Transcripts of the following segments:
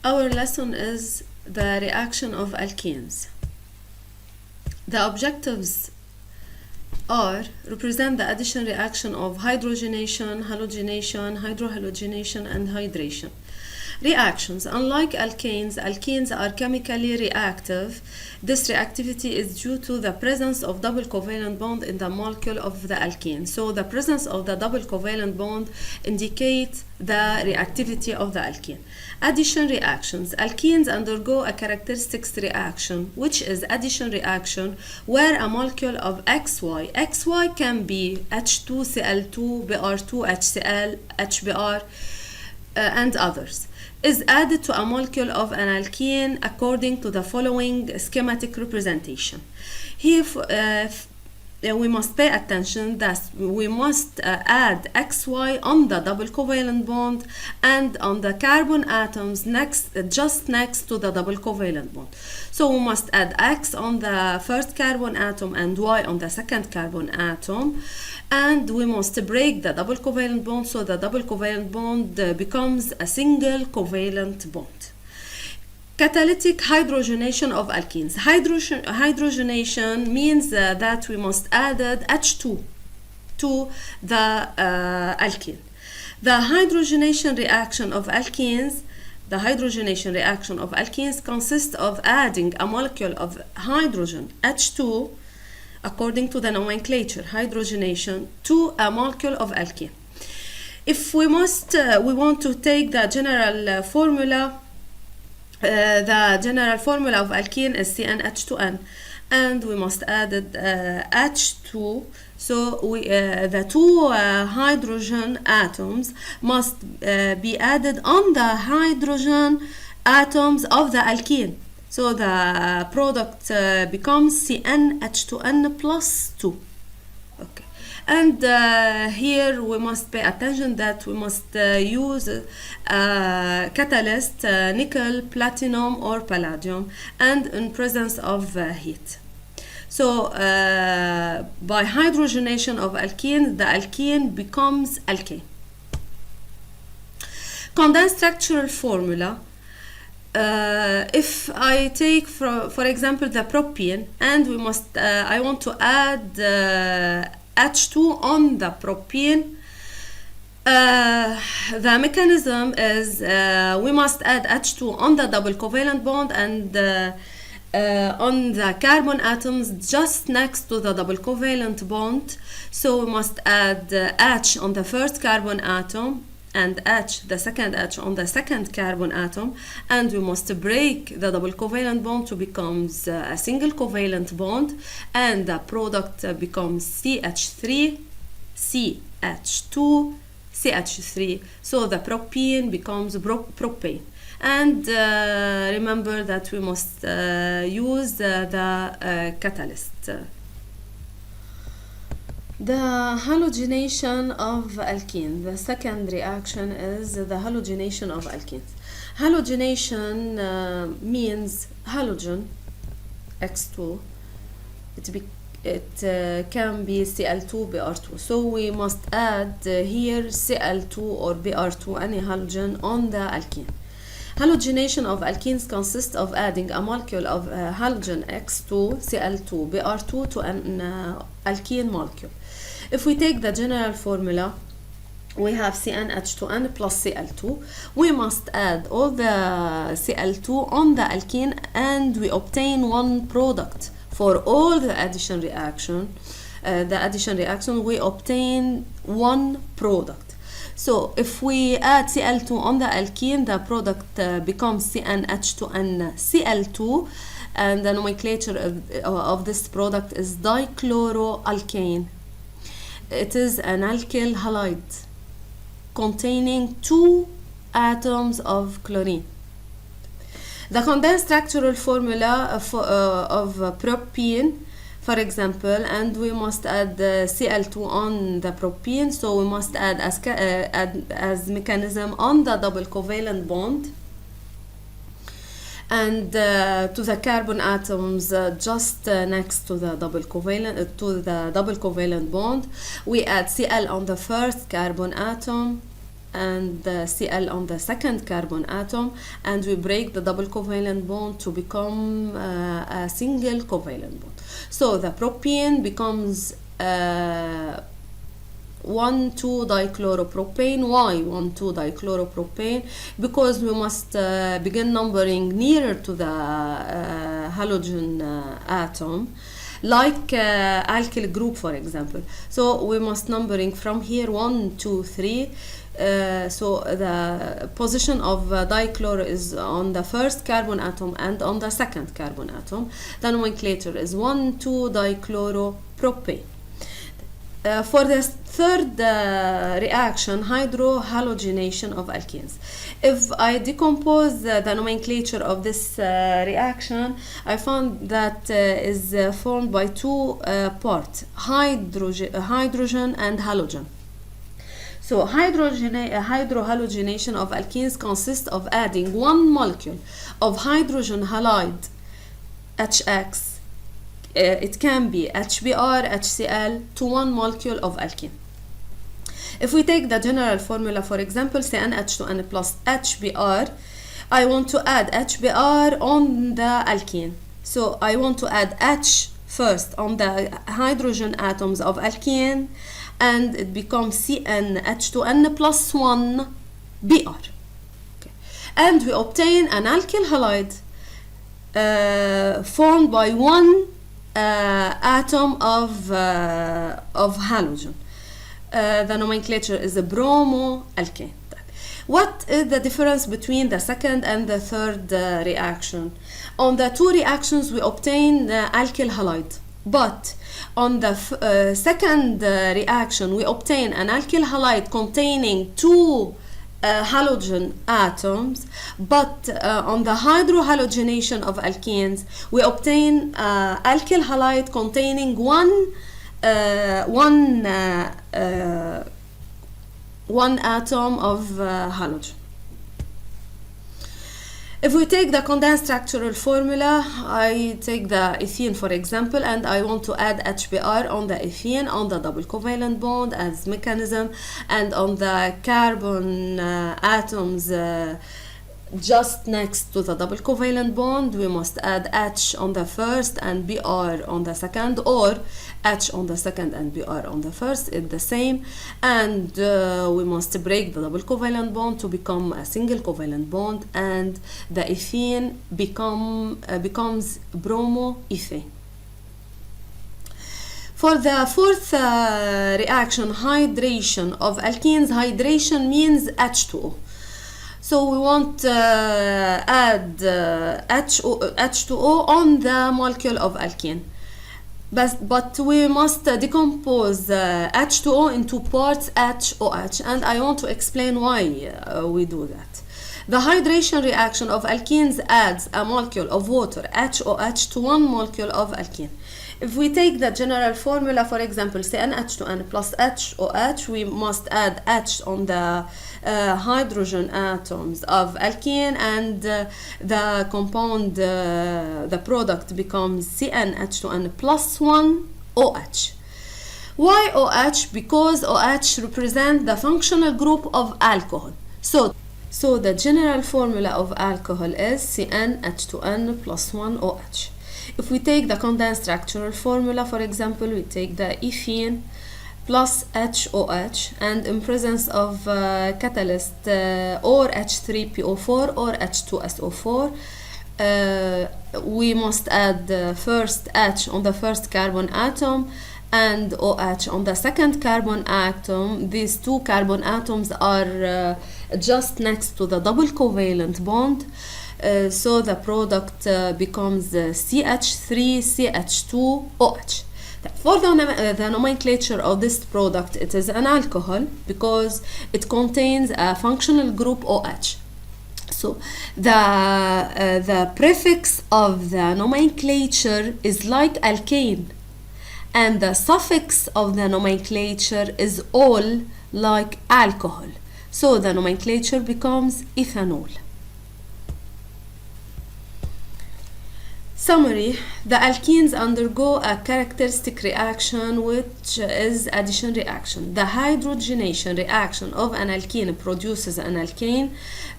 Our lesson is the reaction of alkenes. The objectives are represent the addition reaction of hydrogenation, halogenation, hydrohalogenation, and hydration. Reactions. Unlike alkenes are chemically reactive. This reactivity is due to the presence of double covalent bond in the molecule of the alkene. So the presence of the double covalent bond indicates the reactivity of the alkene. Addition reactions. Alkenes undergo a characteristics reaction, which is addition reaction, where a molecule of XY can be H2Cl2, Br2, HCl, HBr, and others, is added to a molecule of an alkene according to the following schematic representation. Here we must pay attention that we must add XY on the double covalent bond and on the carbon atoms just next to the double covalent bond. So we must add X on the first carbon atom and Y on the second carbon atom, and we must break the double covalent bond so the double covalent bond becomes a single covalent bond. Catalytic hydrogenation of alkenes. Hydrogenation means that we must add H2 to the alkene. The hydrogenation reaction of alkenes consists of adding a molecule of hydrogen, H2, according to the nomenclature, hydrogenation, to a molecule of alkene. If we want to take the general formula, the general formula of alkene is CnH2n, and we must add H2. So the two hydrogen atoms must be added on the hydrogen atoms of the alkene. So the product becomes CnH2n plus 2. Okay. And here we must pay attention that we must use catalyst, nickel, platinum, or palladium, and in presence of heat. So by hydrogenation of alkene, the alkene becomes alkane. Condensed structural formula. If I take for example the propene, and I want to add H2 on the propene, the mechanism is we must add H2 on the double covalent bond and on the carbon atoms just next to the double covalent bond. So we must add H on the first carbon atom and the second H on the second carbon atom, and we must break the double covalent bond to become a single covalent bond, and the product becomes CH3, CH2, CH3. So the propene becomes propane. And remember that we must use the catalyst. The halogenation of alkene. The second reaction is the halogenation of alkenes. Halogenation means halogen, X2. It can be Cl2, Br2. So we must add here Cl2 or Br2, any halogen, on the alkene. Halogenation of alkenes consists of adding a molecule of halogen X2, Cl2, Br2 to an alkene molecule. If we take the general formula, we have CnH2n plus Cl2. We must add all the Cl2 on the alkene, and we obtain one product. For all the addition reaction, we obtain one product. So if we add Cl2 on the alkene, the product becomes CnH2n Cl2, and the nomenclature of this product is dichloroalkane. It is an alkyl halide containing 2 atoms of chlorine. The condensed structural formula of propene, for example, and we must add Cl2 on the propene, so we must add as mechanism on the double covalent bond, and to the carbon atoms just next to the double covalent bond, we add Cl on the first carbon atom and Cl on the second carbon atom, and we break the double covalent bond to become a single covalent bond. So the propene becomes 1,2-dichloropropane. Why 1,2-dichloropropane? Because we must begin numbering nearer to the halogen atom, like alkyl group, for example. So we must numbering from here 1, 2, 3. So the position of dichloro is on the first carbon atom and on the second carbon atom. The nomenclature is 1,2-dichloropropane. For the third reaction, hydrohalogenation of alkenes. If I decompose the nomenclature of this reaction, I found that is formed by two parts, hydrogen and halogen. So hydrohalogenation of alkenes consists of adding one molecule of hydrogen halide HX, it can be HBr, HCl, to one molecule of alkene. If we take the general formula, for example, CnH2n plus HBr, I want to add HBr on the alkene. So I want to add H first on the hydrogen atoms of alkene, and it becomes CnH2n plus 1 Br. Okay. And we obtain an alkyl halide formed by one atom of halogen. The nomenclature is a bromoalkane. What is the difference between the second and the third reaction? On the two reactions we obtain alkyl halide, but on the second reaction we obtain an alkyl halide containing two halogen atoms, but on the hydrohalogenation of alkenes we obtain alkyl halide containing one atom of halogen. If we take the condensed structural formula, I take the ethene, for example, and I want to add HBr on the ethene on the double covalent bond as mechanism, and on the carbon atoms just next to the double covalent bond we must add H on the first and Br on the second, or H on the second and Br on the first. It's the same, and we must break the double covalent bond to become a single covalent bond, and the ethene becomes bromoethane. For the fourth reaction, hydration of alkenes, hydration means H2O. So we want to add H2O on the molecule of alkene. But we must decompose H2O into parts HOH, and I want to explain why we do that. The hydration reaction of alkenes adds a molecule of water, HOH, to one molecule of alkene. If we take the general formula, for example, CnH2n plus HOH, we must add H on the hydrogen atoms of alkene, and the compound, the product becomes CnH2n plus 1 OH. Why OH? Because OH represents the functional group of alcohol. So the general formula of alcohol is CnH2n plus 1 OH. If we take the condensed structural formula, for example, we take the ethene plus HOH, and in presence of catalyst or H3PO4 or H2SO4, we must add first H on the first carbon atom and OH on the second carbon atom. These two carbon atoms are just next to the double covalent bond. So the product becomes CH3CH2OH. For the nomenclature of this product, it is an alcohol because it contains a functional group OH. So the prefix of the nomenclature is like alkane, and the suffix of the nomenclature is ol, like alcohol. So the nomenclature becomes ethanol. Summary: the alkenes undergo a characteristic reaction which is addition reaction. The hydrogenation reaction of an alkene produces an alkane.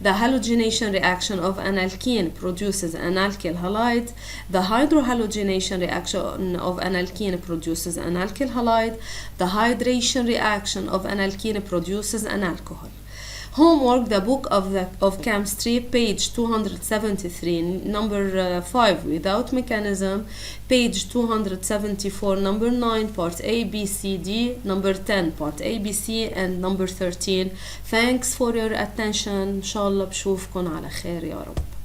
The halogenation reaction of an alkene produces an alkyl halide. The hydrohalogenation reaction of an alkene produces an alkyl halide. The hydration reaction of an alkene produces an alcohol. Homework: the book of chemistry, page 273, number 5, without mechanism, page 274, number 9, part A, B, C, D, number 10, part A, B, C, and number 13. Thanks for your attention. إن شاء الله بشوفكن على خير يا رب.